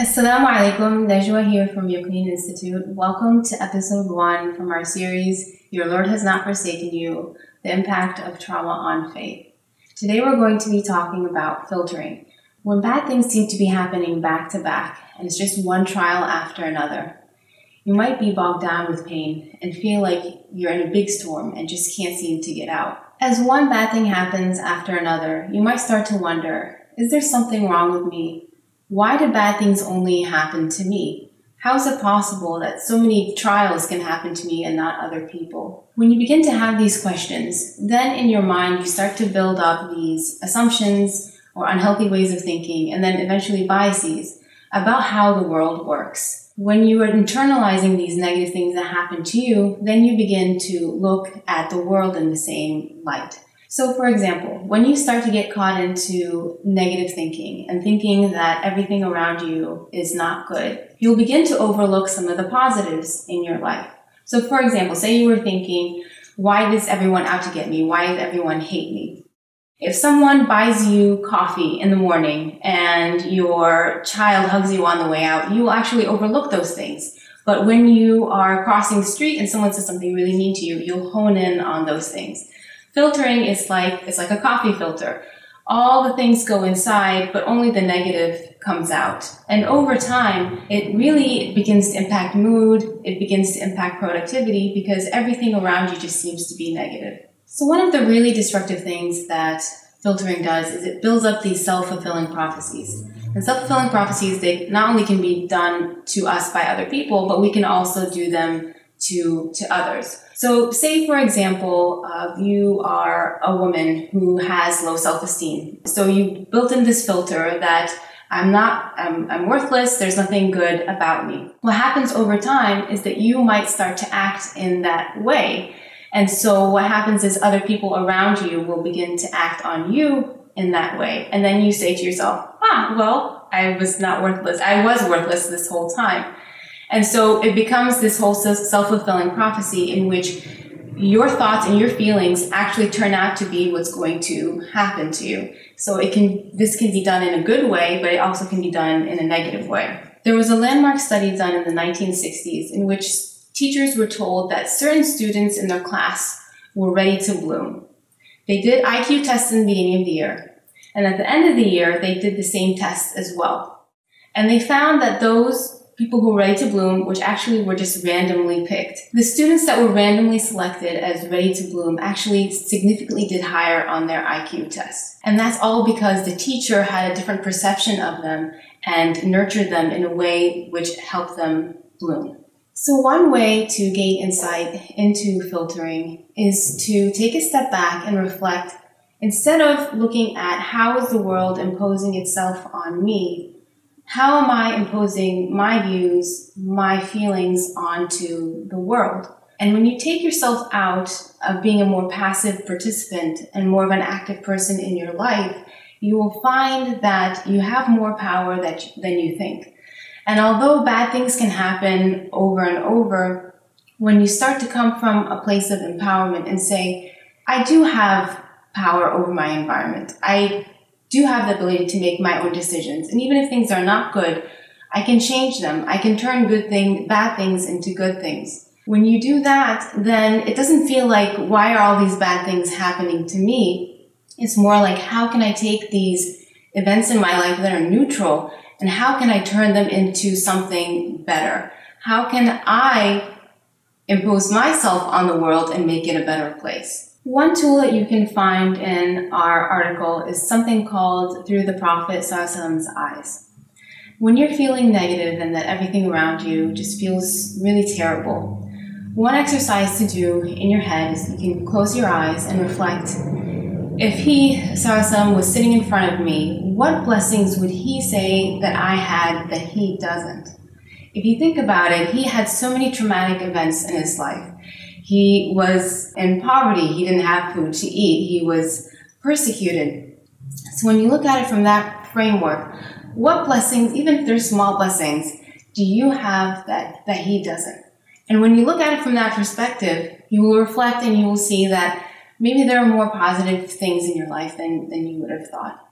Assalamu alaikum, Najwa here from Yaqeen Institute. Welcome to episode 1 from our series, Your Lord Has Not Forsaken You, the Impact of Trauma on Faith. Today we're going to be talking about filtering. When bad things seem to be happening back to back, and it's just one trial after another, you might be bogged down with pain and feel like you're in a big storm and just can't seem to get out. As one bad thing happens after another, you might start to wonder, is there something wrong with me? Why do bad things only happen to me? How is it possible that so many trials can happen to me and not other people? When you begin to have these questions, then in your mind you start to build up these assumptions or unhealthy ways of thinking and then eventually biases about how the world works. When you are internalizing these negative things that happen to you, then you begin to look at the world in the same light. So for example, when you start to get caught into negative thinking and thinking that everything around you is not good, you'll begin to overlook some of the positives in your life. So for example, say you were thinking, why is everyone out to get me? Why does everyone hate me? If someone buys you coffee in the morning and your child hugs you on the way out, you will actually overlook those things. But when you are crossing the street and someone says something really mean to you, you'll hone in on those things. Filtering is like a coffee filter. All the things go inside, but only the negative comes out. And over time, it really begins to impact mood, it begins to impact productivity because everything around you just seems to be negative. So one of the really destructive things that filtering does is it builds up these self-fulfilling prophecies. And self-fulfilling prophecies, they not only can be done to us by other people, but we can also do them to others. So say, for example, you are a woman who has low self-esteem. So you built in this filter that I'm worthless, there's nothing good about me. What happens over time is that you might start to act in that way. And so what happens is other people around you will begin to act on you in that way. And then you say to yourself, well, I was not worthless. I was worthless this whole time. And so it becomes this whole self-fulfilling prophecy in which your thoughts and your feelings actually turn out to be what's going to happen to you. So this can be done in a good way, but it also can be done in a negative way. There was a landmark study done in the 1960s in which teachers were told that certain students in their class were ready to bloom. They did IQ tests in the beginning of the year, and at the end of the year, they did the same tests as well. And they found that those people who were ready to bloom, which actually were just randomly picked. The students that were randomly selected as ready to bloom actually significantly did higher on their IQ tests. And that's all because the teacher had a different perception of them and nurtured them in a way which helped them bloom. So one way to gain insight into filtering is to take a step back and reflect. Instead of looking at how is the world imposing itself on me, how am I imposing my views, my feelings onto the world? And when you take yourself out of being a more passive participant and more of an active person in your life, you will find that you have more power than you think. And although bad things can happen over and over, when you start to come from a place of empowerment and say, I do have power over my environment. I do have the ability to make my own decisions. And even if things are not good, I can change them. I can turn bad things into good things. When you do that, then it doesn't feel like, why are all these bad things happening to me? It's more like, how can I take these events in my life that are neutral and how can I turn them into something better? How can I impose myself on the world and make it a better place? One tool that you can find in our article is something called Through the Prophet ﷺ's Eyes. When you're feeling negative and that everything around you just feels really terrible, one exercise to do in your head is you can close your eyes and reflect. If he, ﷺ, was sitting in front of me, what blessings would he say that I had that he doesn't? If you think about it, he had so many traumatic events in his life. He was in poverty. He didn't have food to eat. He was persecuted. So when you look at it from that framework, what blessings, even if they're small blessings, do you have that he doesn't? And when you look at it from that perspective, you will reflect and you will see that maybe there are more positive things in your life than you would have thought.